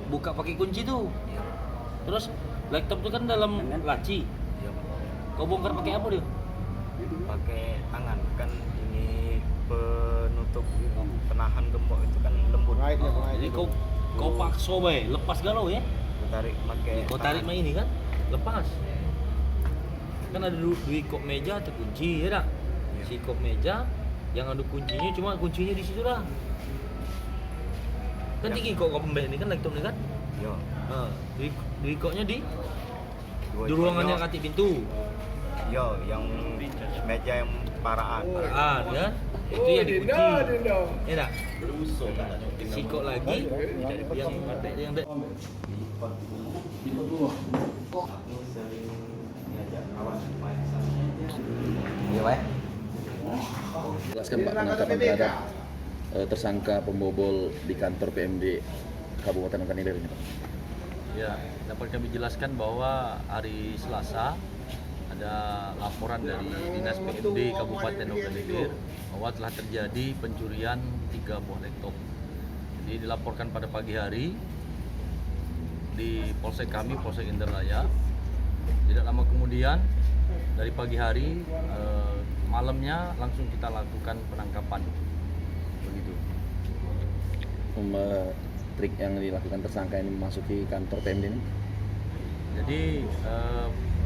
buka pakai kunci tuh. Iya. Terus laptop tuh kan dalam laci. Iya, Pak. Kau bongkar pakai apa dia? Pakai tangan kan ini penutup penahan gembok itu kan lembut. Jadi kau paksa bay, lepas galau ya? Kau tarik pakai. Kau tarik main ini kan, lepas. Kan ada dua kop meja terkunci ya dah. Iya. Si kop meja yang ada kuncinya, cuma kuncinya di situ dah. Kan Ya. tinggi kok kau pembeli ini kan laptop ini kan? Iya. Nah, di koknya di Dua ruangan joknya. yang kati pintu. Iya, yang meja yang paraan. Ah, ya. Itu yang dikunci. Ya dah. Sikok lagi yang Iya, Pak. Jelaskan Pak penangkapan terhadap tersangka pembobol di kantor PMD Kabupaten Bangka Ilir ini Pak. Ya, dapat kami jelaskan bahwa hari Selasa ada laporan dari Dinas PMD Kabupaten Bangka Ilir bahwa telah terjadi pencurian 3 buah laptop. Jadi dilaporkan pada pagi hari di polsek kami, Polsek Indralaya. Tidak lama kemudian dari pagi hari malamnya langsung kita lakukan penangkapan. Begitu. Trik yang dilakukan tersangka ini memasuki kantor PMD ini? Jadi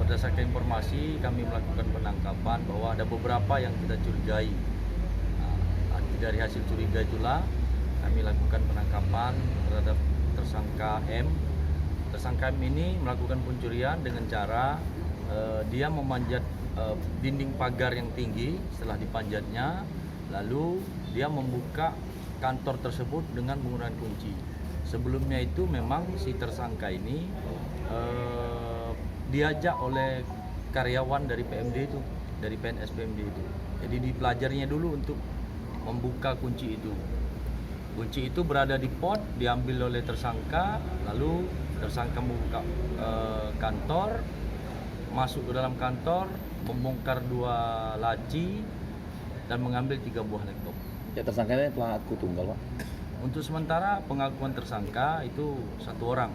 berdasarkan informasi kami melakukan penangkapan bahwa ada beberapa yang kita curigai. Dari hasil curiga itulah kami lakukan penangkapan terhadap tersangka M. Tersangka M ini melakukan pencurian dengan cara dia memanjat dinding pagar yang tinggi. Setelah dipanjatnya, lalu dia membuka kantor tersebut dengan menggunakan kunci. Sebelumnya itu memang si tersangka ini diajak oleh karyawan dari PMD itu, dari PNS PMD itu. Jadi dipelajarinya dulu untuk membuka kunci itu. Kunci itu berada di pot, diambil oleh tersangka, lalu tersangka membuka kantor, masuk ke dalam kantor, membongkar 2 laci dan mengambil 3 buah laptop. Ya tersangka ini pelaku tunggal Pak. Untuk sementara pengakuan tersangka itu 1 orang.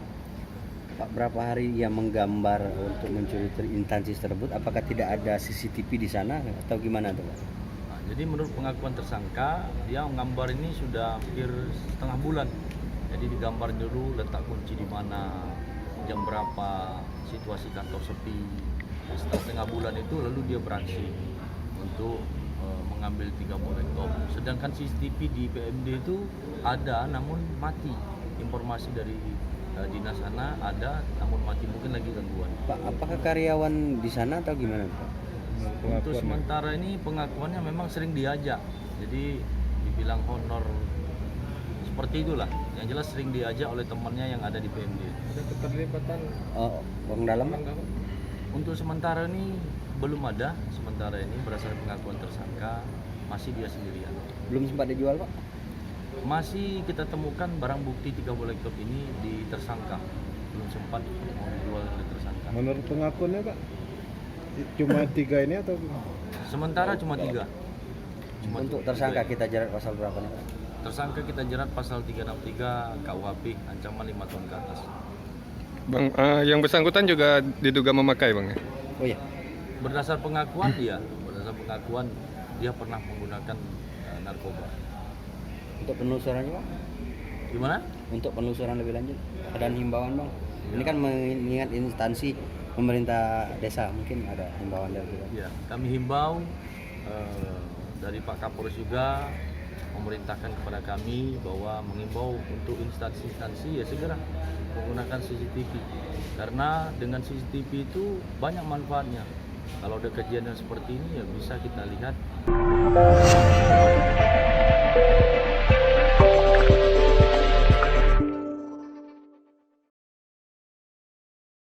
Pak, berapa hari ia menggambar untuk mencuri instansi tersebut? Apakah tidak ada CCTV di sana atau gimana tuh, Pak? Nah, jadi menurut pengakuan tersangka, dia menggambar ini sudah hampir setengah bulan. Jadi digambar dulu letak kunci di mana, jam berapa, situasi kantor sepi. Setelah setengah bulan itu lalu dia beraksi untuk mengambil 3 buah laptop. Sedangkan CCTV di PMD itu ada namun mati. Informasi dari dinas sana ada namun mati, mungkin lagi gangguan. Pak, apakah karyawan di sana atau gimana, Pak? Untuk sementara ini pengakuannya memang sering diajak. Jadi dibilang honor seperti itulah. Yang jelas sering diajak oleh temannya yang ada di PMD. Ada keterlibatan Oh, orang dalam, Pak? Untuk sementara ini belum ada. Sementara ini berdasarkan pengakuan tersangka masih dia sendirian. Belum sempat dijual, Pak? Masih kita temukan barang bukti 3 buah laptop ini di tersangka. Belum sempat dijual oleh tersangka. menurut pengakuannya Pak cuma 3 ini atau Sementara cuma 3. Untuk tersangka kita jerat pasal berapa nih, Pak? Tersangka kita jerat pasal 363 KUHP, ancaman 5 tahun ke atas. Bang, yang bersangkutan juga diduga memakai Bang ya? Oh iya. Berdasar pengakuan dia, dia pernah menggunakan narkoba. Untuk penelusurannya, Pak? Gimana? Untuk penelusuran lebih lanjut, ada himbauan, Bang? Ini kan mengingat instansi pemerintah desa, mungkin ada himbauan dari kita. Ya, kami himbau dari Pak Kapolres juga memerintahkan kepada kami bahwa mengimbau untuk instansi-instansi ya segera menggunakan CCTV, karena dengan CCTV itu banyak manfaatnya. Kalau ada kejadian seperti ini ya bisa kita lihat.